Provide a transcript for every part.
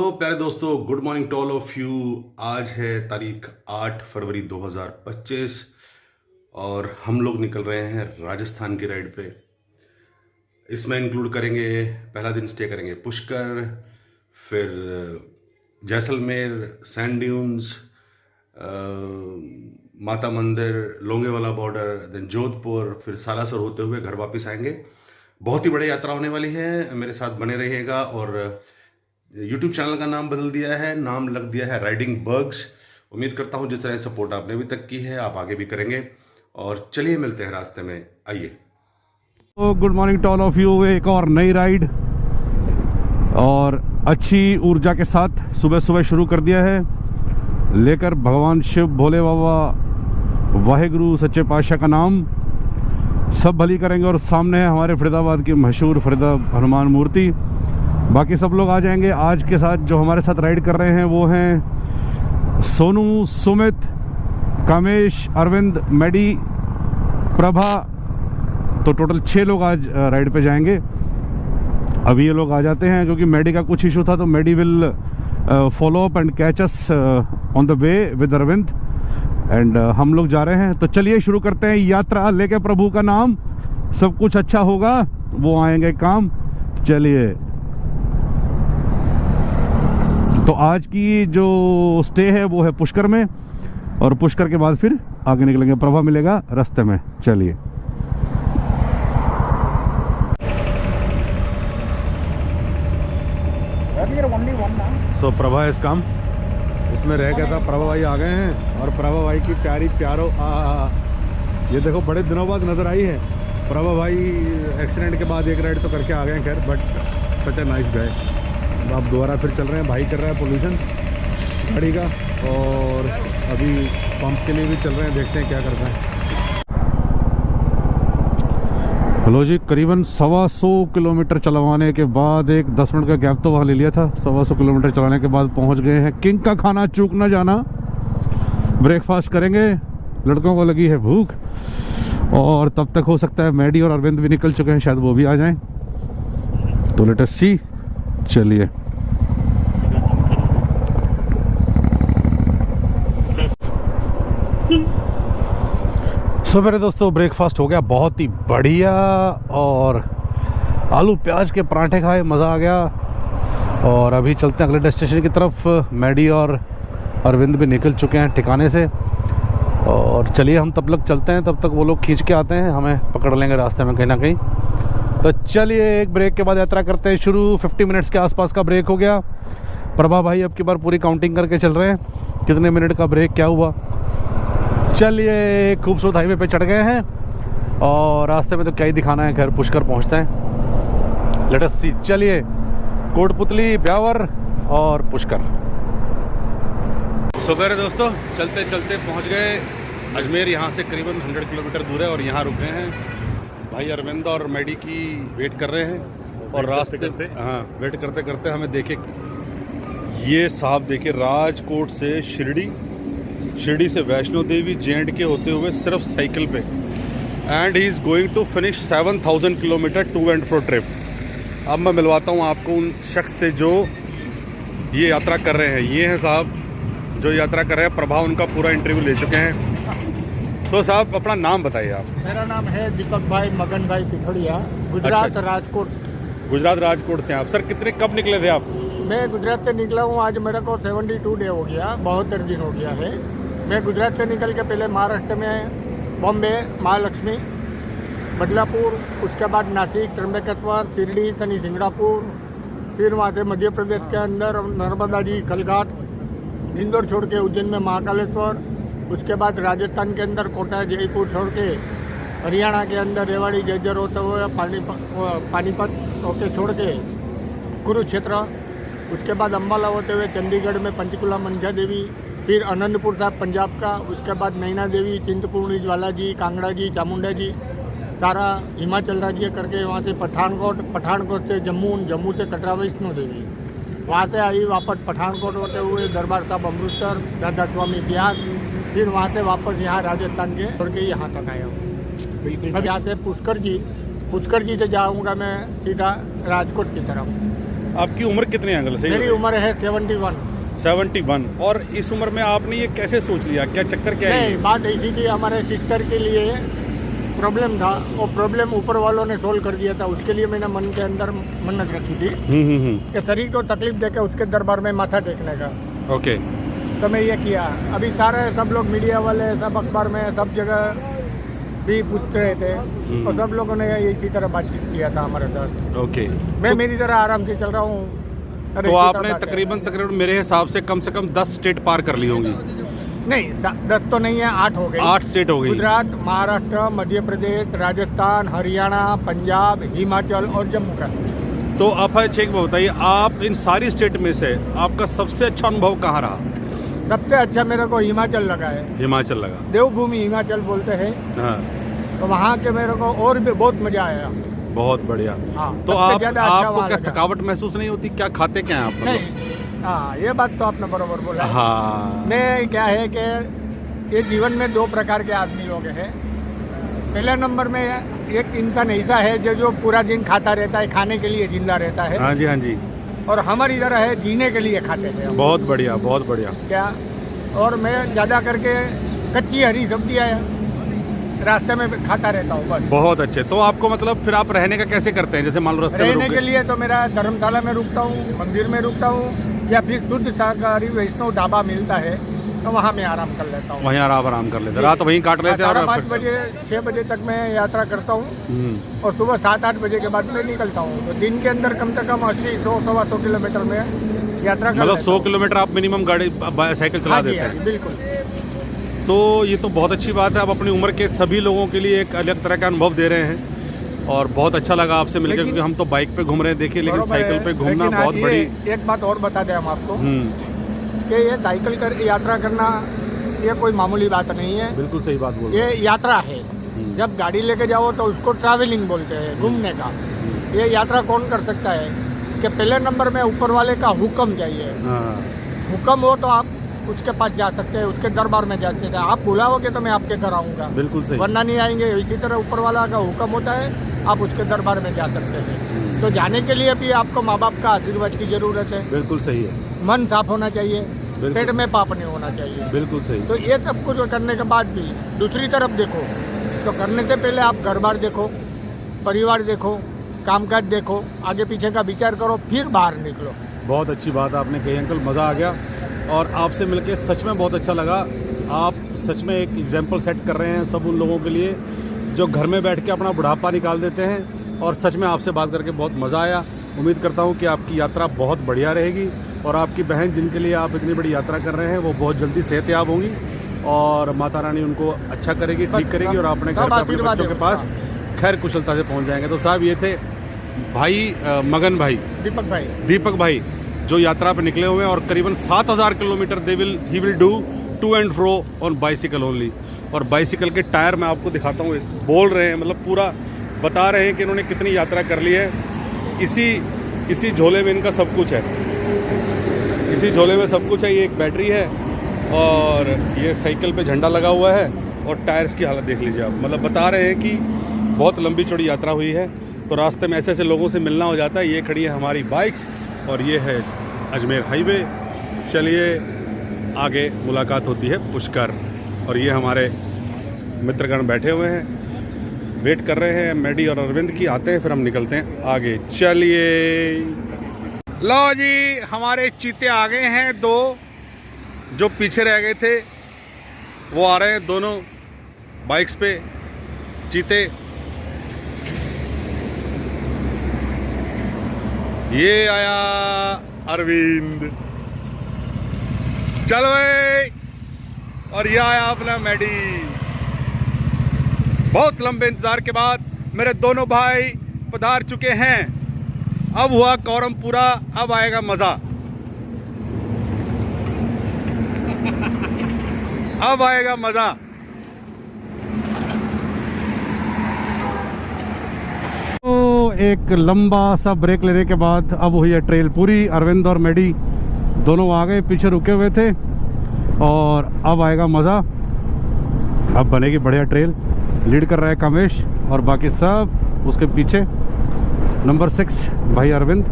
Hello प्यारे दोस्तों, good morning to all of you. आज है तारीख 8 फरवरी 2025 और हम लोग निकल रहे हैं राजस्थान की राइड पे। इसमें इंक्लूड करेंगे, पहला दिन स्टे करेंगे पुष्कर, फिर जैसलमेर, सैंड ड्यून्स, माता मंदिर, लोंगेवाला बॉर्डर, देन जोधपुर, फिर सालासर होते हुए घर वापस आएंगे। बहुत ही बड़ी यात्रा होने वाली है, मेरे साथ बने रहिएगा। और यूट्यूब चैनल का नाम बदल दिया है, नाम लग दिया है राइडिंग बग्स। उम्मीद करता हूँ जिस तरह सपोर्ट आपने अभी तक की है आप आगे भी करेंगे। और चलिए मिलते हैं रास्ते में, आइए। तो good morning to all of you. एक और नई राइड और अच्छी ऊर्जा के साथ सुबह सुबह शुरू कर दिया है, लेकर भगवान शिव, भोले बाबा, वाहेगुरु, सच्चे पातशाह का नाम। सब भली करेंगे। और सामने है हमारे फरीदाबाद की मशहूर फरीदा हनुमान मूर्ति। बाकी सब लोग आ जाएंगे। आज के साथ जो हमारे साथ राइड कर रहे हैं वो हैं सोनू, सुमित, कामेश, अरविंद, मैडी, प्रभा। तो टोटल 6 लोग आज राइड पे जाएंगे। अभी ये लोग आ जाते हैं क्योंकि मैडी का कुछ इशू था, तो Maddy will follow up and catch us on the way with Arvind. And हम लोग जा रहे हैं। तो चलिए शुरू करते हैं यात्रा लेके प्रभु का नाम। सब कुछ अच्छा होगा, वो आएंगे काम। चलिए। तो आज की जो स्टे है वो है पुष्कर में, और पुष्कर के बाद फिर आगे निकलेंगे। प्रभा मिलेगा रास्ते में। चलिए। सो प्रभा इस काम इसमें रह गया था। प्रभा भाई आ गए हैं और प्रभा भाई की प्यारी प्यारो ये देखो बड़े दिनों बाद नज़र आई है। प्रभा भाई एक्सीडेंट के बाद एक राइड तो करके आ गए हैं, खैर, but such a nice guy. अब दोबारा फिर चल रहे हैं। भाई कर रहा है पोल्यूशन गाड़ी का, और अभी पंप के लिए भी चल रहे हैं, देखते हैं क्या करते हैं। हेलो जी, करीबन 125 किलोमीटर चलवाने के बाद, एक 10 मिनट का गैप तो वहाँ ले लिया था। 125 किलोमीटर चलाने के बाद पहुँच गए हैं। किंग का खाना चूक ना जाना। ब्रेकफास्ट करेंगे, लड़कों को लगी है भूख, और तब तक हो सकता है मैडी और अरविंद भी निकल चुके हैं, शायद वो भी आ जाएं। तो लेट अस सी। चलिए। मेरे दोस्तों, ब्रेकफास्ट हो गया बहुत ही बढ़िया, और आलू प्याज के पराठे खाए, मज़ा आ गया। और अभी चलते हैं अगले डेस्टिनेशन की तरफ। मैडी और अरविंद भी निकल चुके हैं ठिकाने से, और चलिए हम तब तक चलते हैं। तब तक वो लोग खींच के आते हैं, हमें पकड़ लेंगे रास्ते में कहीं ना कहीं। तो चलिए, एक ब्रेक के बाद यात्रा करते हैं शुरू। 50 मिनट्स के आसपास का ब्रेक हो गया। प्रभा भाई अब की बार पूरी काउंटिंग करके चल रहे हैं, कितने मिनट का ब्रेक क्या हुआ। चलिए, खूबसूरत हाईवे पे चढ़ गए हैं, और रास्ते में तो क्या ही दिखाना है, घर पुष्कर पहुंचते हैं। लेट अस सी। चलिए, कोटपुतली, ब्यावर और पुष्कर। मेरे दोस्तों, चलते चलते पहुंच गए अजमेर। यहाँ से करीबन 100 किलोमीटर दूर है, और यहाँ रुक गए हैं। भाई अरविंद और मैडी की वेट कर रहे हैं, और रास्ते वेट करते करते हमें देखे ये साहब, देखे राजकोट से शिरडी से वैष्णो देवी J&K होते हुए सिर्फ साइकिल पे। And he is going to finish 7000 kilometre to and fro trip. अब मैं मिलवाता हूँ आपको उन शख्स से जो ये यात्रा कर रहे हैं। ये हैं साहब जो यात्रा कर रहे हैं। प्रभा उनका पूरा इंटरव्यू ले चुके हैं। तो साहब, अपना नाम बताइए आप। मेरा नाम है दीपक भाई मगन भाई पिथोड़िया, गुजरात। अच्छा। राजकोट। गुजरात राजकोट से आप। सर, कब निकले थे आप? मैं गुजरात से निकला हूँ। आज मेरे को 72 डे हो गया, 72 दिन हो गया है। मैं गुजरात से निकल के पहले महाराष्ट्र में बॉम्बे, महालक्ष्मी, बदलापुर, उसके बाद नासिक, त्र्यंबकेश्वर, शिरडी, शनि सिंगड़ापुर, फिर वहाँ से मध्य प्रदेश के अंदर नर्मदा जी, खलघाट, इंदौर छोड़ के उज्जैन में महाकालेश्वर, उसके बाद राजस्थान के अंदर कोटा, जयपुर छोड़ के हरियाणा के अंदर रेवाड़ी, जज्जर होते हुए पानीपत होके छोड़ के कुरुक्षेत्र, उसके बाद अम्बाला होते हुए चंडीगढ़ में पंचकुला मंझा देवी, फिर आनंदपुर साहब पंजाब का, उसके बाद नैना देवी, चिंतपूर्णी, ज्वाला जी, कांगड़ा जी, चामुंडा जी, सारा हिमाचल राज्य करके वहाँ से पठानकोट से जम्मू से कटरा वैष्णो देवी, वहाँ से आई वापस पठानकोट होते हुए दरबार साहब अमृतसर, दादा स्वामी ब्यास, फिर वहाँ से वापस यहाँ राजस्थान के छोड़ के यहाँ तक आया हूँ। अब यहाँ से पुष्कर जी से जाऊँगा मैं सीधा राजकोट की तरफ। आपकी उम्र कितनी है अंकल? मेरी उम्र है 71। 71। और इस उम्र में आपने ये कैसे सोच लिया, क्या चक्कर क्या है? नहीं, बात ऐसी थी, हमारे सिस्टर के लिए प्रॉब्लम था, वो प्रॉब्लम ऊपर वालों ने सोल्व कर दिया था। उसके लिए मैंने मन के अंदर मन्नत रखी थी कि शरीर को तकलीफ देकर उसके दरबार में माथा टेकने का। ओके। तो मैं ये किया। अभी सारे सब लोग मीडिया वाले, सब अखबार में, सब जगह भी पूछ रहे थे और सब लोगों ने इसी तरह बातचीत किया था हमारे साथ। ओके। मैं मेरी तरह आराम से चल रहा हूँ। तो आपने तकरीबन मेरे हिसाब से कम 10 स्टेट पार कर ली होंगी। नहीं, 10 तो नहीं है, 8 हो गई। 8 स्टेट हो गई। गुजरात, महाराष्ट्र, मध्य प्रदेश, राजस्थान, हरियाणा, पंजाब, हिमाचल और जम्मू कश्मीर। तो आप एक बात बताइए, आप इन सारी स्टेट में से आपका सबसे अच्छा अनुभव कहाँ रहा? सबसे अच्छा मेरे को हिमाचल लगा है। हिमाचल लगा। देवभूमि हिमाचल बोलते हैं। हाँ। तो वहाँ के मेरे को और भी बहुत मजा आया। बहुत बढ़िया। हाँ, तो सबसे ज्यादा अच्छा आपको वहाँ क्या लगा। थकावट महसूस नहीं होती? क्या खाते क्या हैं आप? नहीं, हाँ, ये बात तो आपने बरोबर बोला। हाँ। मैं क्या है कि ये जीवन में 2 प्रकार के आदमी लोग हैं। पहले नंबर में एक इंसान ऐसा है जो पूरा दिन खाता रहता है, खाने के लिए जिंदा रहता है। हाँ जी, हाँ जी। और हमारी इधर है जीने के लिए खाते हैं। बहुत बढ़िया, बहुत बढ़िया। क्या, और मैं ज़्यादा करके कच्ची हरी सब्जियाँ रास्ते में खाता रहता हूँ बस। बहुत अच्छे। तो आपको मतलब फिर आप रहने का कैसे करते हैं? जैसे मान लो रास्ते में रहने रुक के गए। लिए तो मेरा धर्मशाला में रुकता हूँ, मंदिर में रुकता हूँ, या फिर शुद्ध शाकाहारी वैष्णव ढाबा मिलता है तो वहाँ मैं आराम कर लेता हूँ। वहीं आराम कर लेते हैं, रात वहीं काट लेते हैं। और 5 बजे 6 बजे तक मैं यात्रा करता हूँ और सुबह 7-8 बजे के बाद मैं निकलता हूँ। तो दिन के अंदर कम से कम 80-100 किलोमीटर में यात्रा कर मतलब 100 किलोमीटर आप मिनिमम गाड़ी साइकिल चला देते हैं? बिल्कुल। तो ये तो बहुत अच्छी बात है। आप अपनी उम्र के सभी लोगों के लिए एक अलग तरह का अनुभव दे रहे हैं और बहुत अच्छा लगा आपसे मिलकर, क्योंकि हम तो बाइक पे घूम रहे हैं, देखिए, लेकिन साइकिल पे घूमना बहुत बड़ी। एक बात और बता दें हम आपको कि ये साइकिल कर यात्रा करना ये कोई मामूली बात नहीं है। बिल्कुल सही बात बोल रहे ये यात्रा है। जब गाड़ी लेके जाओ तो उसको ट्रैवलिंग बोलते हैं, घूमने का। ये यात्रा कौन कर सकता है कि पहले नंबर में ऊपर वाले का हुक्म चाहिए। हुक्म हो तो आप उसके पास जा सकते हैं, उसके दरबार में जा सकते हैं। आप बुलाओगे तो मैं आपके घर आऊँगा, बिल्कुल सही, वरना नहीं आएंगे। इसी तरह ऊपर वाला का हुक्म होता है, आप उसके दरबार में जा सकते हैं। तो जाने के लिए भी आपको माँ बाप का आशीर्वाद की जरूरत है। बिल्कुल सही है। मन साफ होना चाहिए, पेट में पाप नहीं होना चाहिए। बिल्कुल सही। तो ये सब कुछ करने के बाद भी दूसरी तरफ देखो, तो करने से पहले आप घर बार देखो, परिवार देखो, कामकाज देखो, आगे पीछे का विचार करो, फिर बाहर निकलो। बहुत अच्छी बात आपने कही अंकल, मज़ा आ गया और आपसे मिलके सच में बहुत अच्छा लगा। आप सच में एक एग्जाम्पल सेट कर रहे हैं सब उन लोगों के लिए जो घर में बैठ के अपना बुढ़ापा निकाल देते हैं। और सच में आपसे बात करके बहुत मज़ा आया। उम्मीद करता हूँ कि आपकी यात्रा बहुत बढ़िया रहेगी और आपकी बहन जिनके लिए आप इतनी बड़ी यात्रा कर रहे हैं वो बहुत जल्दी सेहतयाब होंगी और माता रानी उनको अच्छा करेगी, ठीक करेगी और अपने घर पे अपने बच्चों के पास खैर कुशलता से पहुँच जाएंगे। तो साहब, ये थे भाई मगन भाई, दीपक भाई जो यात्रा पर निकले हुए हैं और करीबन 7000 kilometre he will do to and fro on bicycle only. और बाइसिकल के टायर मैं आपको दिखाता हूँ, बोल रहे हैं, मतलब पूरा बता रहे हैं कि इन्होंने कितनी यात्रा कर ली है। इसी झोले में इनका सब कुछ है, इसी झोले में सब कुछ है। ये एक बैटरी है और ये साइकिल पे झंडा लगा हुआ है और टायर्स की हालत देख लीजिए आप। मतलब बता रहे हैं कि बहुत लंबी चौड़ी यात्रा हुई है। तो रास्ते में ऐसे ऐसे लोगों से मिलना हो जाता है। ये खड़ी है हमारी बाइक्स और ये है अजमेर हाईवे। चलिए आगे मुलाकात होती है पुष्कर। और ये हमारे मित्रगण बैठे हुए हैं, वेट कर रहे हैं मैडी और अरविंद की। आते हैं फिर हम निकलते हैं आगे। चलिए, लो जी, हमारे चीते आ गए हैं। 2 जो पीछे रह गए थे वो आ रहे हैं, दोनों बाइक्स पे चीते। ये आया अरविंद, चलो भाई। और ये आया अपना मैडी। बहुत लंबे इंतजार के बाद मेरे दोनों भाई पधार चुके हैं। अब हुआ कौरम पूरा, अब आएगा मजा, अब आएगा मजा। तो एक लंबा सा ब्रेक लेने के बाद अब हुई है ट्रेल पूरी। अरविंद और मैडी दोनों आ गए, पीछे रुके हुए थे और अब आएगा मज़ा। अब बनेगी बढ़िया ट्रेल। लीड कर रहा है कामेश और बाकी सब उसके पीछे। नंबर 6 भाई अरविंद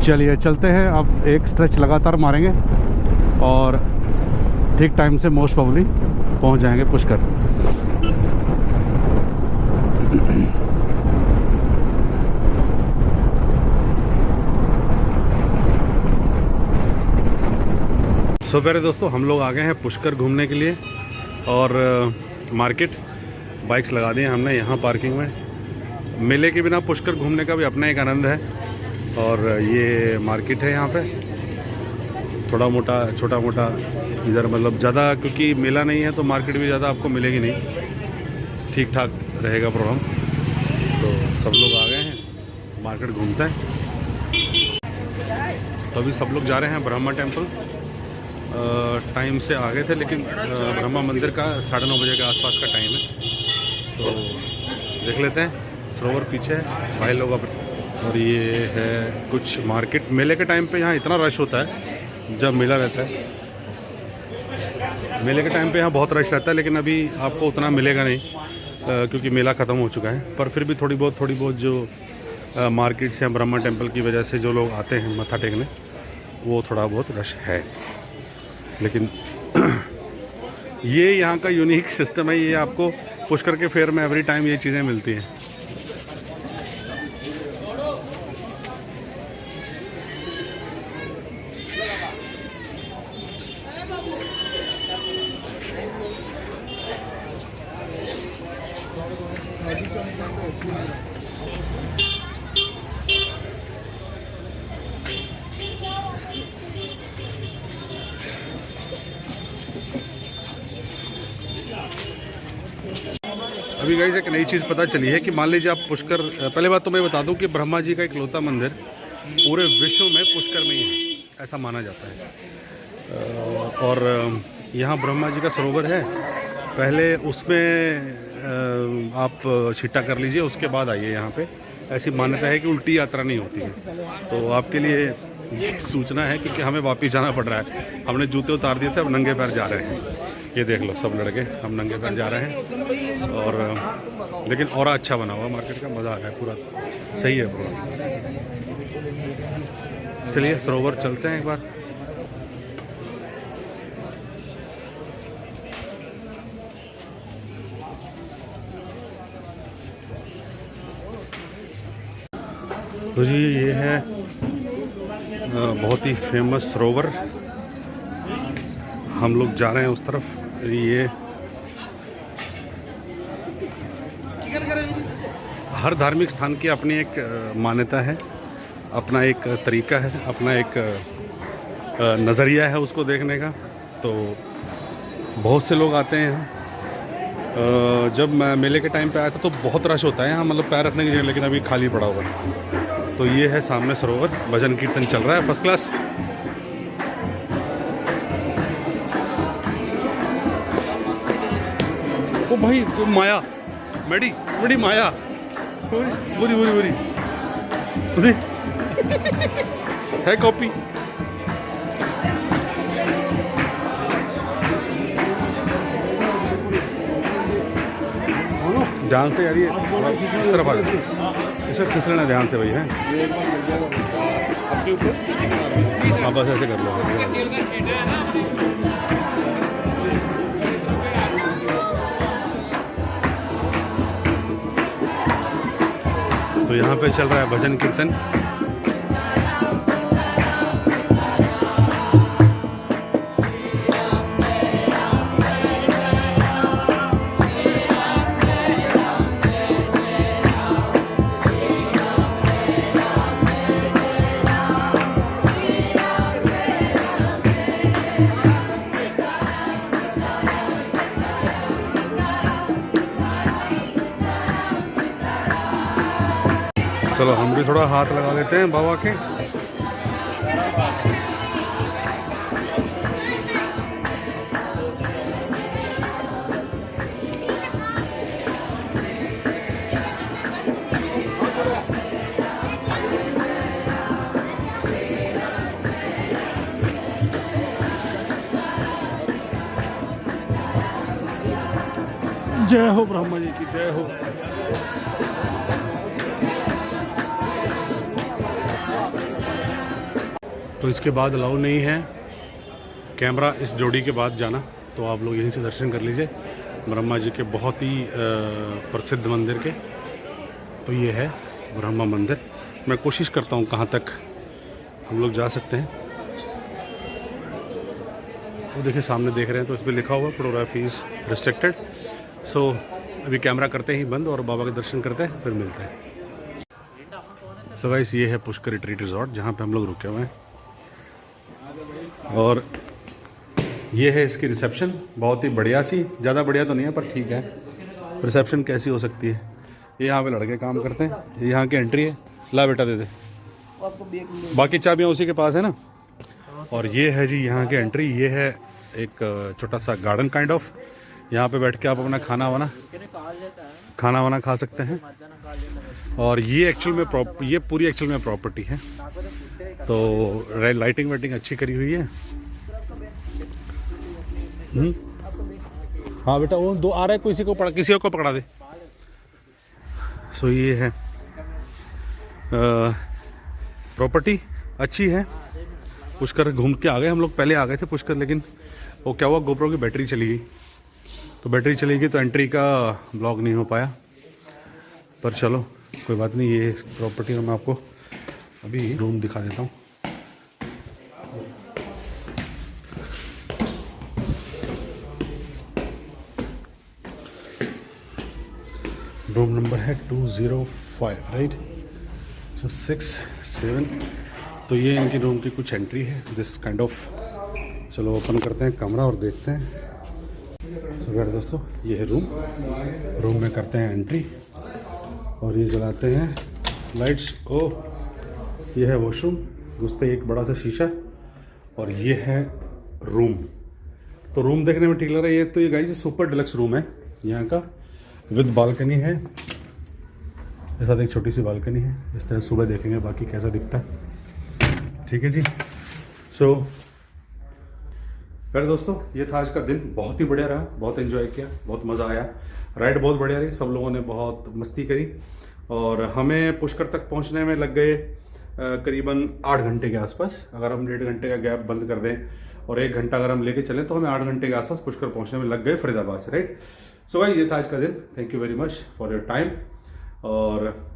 चलिए चलते हैं, अब एक स्ट्रेच लगातार मारेंगे और ठीक टाइम से मोस्ट प्रोबेबली पहुंच जाएंगे पुष्कर। सो प्यारे दोस्तों, हम लोग आ गए हैं पुष्कर घूमने के लिए और मार्केट बाइक्स लगा दी हैं हमने यहाँ पार्किंग में। मेले के बिना पुष्कर घूमने का भी अपना एक आनंद है। और ये मार्केट है, यहाँ पे थोड़ा मोटा छोटा मोटा इधर, मतलब ज़्यादा क्योंकि मेला नहीं है तो मार्केट भी ज़्यादा आपको मिलेगी नहीं, ठीक ठाक रहेगा प्रोग्राम। तो सब लोग आ गए हैं, मार्केट घूमते हैं। तो अभी सब लोग जा रहे हैं ब्रह्मा टेम्पल। टाइम से आ गए थे लेकिन ब्रह्मा मंदिर का 9:30 बजे के आसपास का टाइम है। तो देख लेते हैं, सरोवर पीछे है भाई लोग। अब और ये है कुछ मार्केट। मेले के टाइम पे यहाँ इतना रश होता है जब मेला रहता है। मेले के टाइम पे यहाँ बहुत रश रहता है, लेकिन अभी आपको उतना मिलेगा नहीं क्योंकि मेला ख़त्म हो चुका है। पर फिर भी थोड़ी बहुत जो मार्केट्स हैं ब्रह्मा टेम्पल की वजह से जो लोग आते हैं मत्था टेकने, वो थोड़ा बहुत रश है। लेकिन ये यहाँ का यूनिक सिस्टम है, ये आपको पुष्कर के फेयर में एवरी टाइम ये चीज़ें मिलती हैं। अभी गाइस एक नई चीज़ पता चली है कि मान लीजिए आप पुष्कर, पहले बात तो मैं बता दूं कि ब्रह्मा जी का इकलौता मंदिर पूरे विश्व में पुष्कर में ही है, ऐसा माना जाता है। और यहाँ ब्रह्मा जी का सरोवर है, पहले उसमें आप छिट्टा कर लीजिए, उसके बाद आइए यहाँ पे। ऐसी मान्यता है कि उल्टी यात्रा नहीं होती है। तो आपके लिए ये सूचना है क्योंकि हमें वापस जाना पड़ रहा है। हमने जूते उतार दिए थे, अब नंगे पैर जा रहे हैं। ये देख लो सब लड़के, हम नंगे पैर जा रहे हैं। और लेकिन और अच्छा बना हुआ मार्केट का, मज़ा आ गया, पूरा सही है पूरा। चलिए सरोवर चलते हैं एक बार। तो जी ये है बहुत ही फेमस सरोवर, हम लोग जा रहे हैं उस तरफ। ये हर धार्मिक स्थान की अपनी एक मान्यता है, अपना एक तरीका है, अपना एक नज़रिया है उसको देखने का। तो बहुत से लोग आते हैं यहाँ। जब मैं मेले के टाइम पे आया था तो बहुत रश होता है यहाँ, मतलब पैर रखने की जगह, लेकिन अभी खाली पड़ा हुआ है। तो ये है सामने सरोवर, भजन कीर्तन चल रहा है फर्स्ट क्लास। ओ भाई को माया, मेडी मेडी माया, बुरी बुरी बुरी बुरी है कॉपी। ध्यान से यार, ये इस तरफ आ जाए, इसे फिसलना ध्यान से भाई है। हाँ बस ऐसे कर लो। तो यहाँ पे चल रहा है भजन कीर्तन। चलो हम भी थोड़ा हाथ लगा लेते हैं बाबा के। जय हो ब्रह्मा जी की जय हो। तो इसके बाद अलाउ नहीं है कैमरा इस जोड़ी के बाद जाना, तो आप लोग यहीं से दर्शन कर लीजिए ब्रह्मा जी के बहुत ही प्रसिद्ध मंदिर के। तो ये है ब्रह्मा मंदिर। मैं कोशिश करता हूँ कहाँ तक हम लोग जा सकते हैं। वो देखिए सामने देख रहे हैं, तो इस पर लिखा हुआ फोटोग्राफी इज़ रिस्ट्रिक्टेड। सो अभी कैमरा करते ही बंद और बाबा के दर्शन करते हैं, फिर मिलते हैं। सो गाइस, ये है पुष्कर रिट्रीट रिजॉर्ट जहाँ पे हम लोग रुके हुए हैं, और ये है इसकी रिसेप्शन। बहुत ही बढ़िया सी, ज़्यादा बढ़िया तो नहीं है पर ठीक है। रिसेप्शन कैसी हो सकती है। ये यहाँ पे लड़के काम करते हैं, ये यहाँ की एंट्री है। ला बेटा दे दे, बाकी चाबियाँ उसी के पास है ना। और ये है जी यहाँ की एंट्री। ये है एक छोटा सा गार्डन काइंड ऑफ। यहाँ पे बैठ के आप अपना खाना वाना खा सकते हैं। और ये एक्चुअल में ये पूरी एक्चुअल में प्रॉपर्टी है, तो लाइटिंग वाइटिंग अच्छी करी हुई है। हाँ बेटा, वो दो आ रहा है, किसी को पकड़ा दे। सो ये है प्रॉपर्टी अच्छी है। पुष्कर घूम के आ गए हम लोग, पहले आ गए थे पुष्कर, लेकिन वो क्या हुआ, गोप्रो की बैटरी चली गई। तो बैटरी चली गई तो एंट्री का ब्लॉग नहीं हो पाया, पर चलो कोई बात नहीं। ये प्रॉपर्टी में मैं आपको अभी रूम दिखा देता हूँ। रूम नंबर है 205, राइट। सो 6, 7। तो ये इनकी रूम की कुछ एंट्री है, दिस काइंड ऑफ। चलो ओपन करते हैं कमरा और देखते हैं। सो यार दोस्तों, ये है रूम में करते हैं एंट्री और ये जलाते हैं लाइट्स। ओह, ये है वॉशरूम, घुसते ही एक बड़ा सा शीशा, और ये है रूम। तो रूम देखने में ठीक लग रहा है। ये तो ये गाइस सुपर डिलक्स रूम है यहाँ का, विद बालकनी है। ऐसा एक छोटी सी बालकनी है। इस तरह सुबह देखेंगे बाकी कैसा दिखता है। ठीक है जी। सो फिर दोस्तों, ये था आज का दिन। बहुत ही बढ़िया रहा, बहुत एंजॉय किया, बहुत मज़ा आया। राइड बहुत बढ़िया रही, सब लोगों ने बहुत मस्ती करी। और हमें पुष्कर तक पहुंचने में लग गए करीबन 8 घंटे के आसपास। अगर हम 1.5 घंटे का गैप बंद कर दें और 1 घंटा अगर हम लेके चलें तो हमें 8 घंटे के आसपास पुष्कर पहुंचने में लग गए फरीदाबाद से, राइट। सो भाई, ये था आज का दिन। Thank you very much for your time, और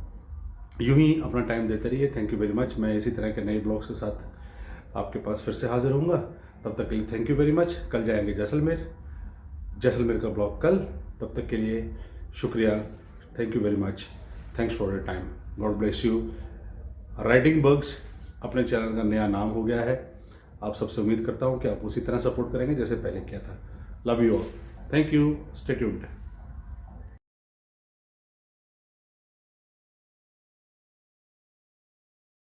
यूं ही अपना टाइम देते रहिए। Thank you very much. मैं इसी तरह के नए ब्लॉग्स के साथ आपके पास फिर से हाजिर होऊंगा। तब तक के लिए थैंक यू वेरी मच। कल जाएंगे जैसलमेर का ब्लॉग कल। तब तक के लिए शुक्रिया। Thank you very much. Thanks for your time. God bless you. Riding bugs अपने चैनल का नया नाम हो गया है। आप सबसे उम्मीद करता हूँ कि आप उसी तरह सपोर्ट करेंगे जैसे पहले किया था। Love you all. Thank you. Stay tuned.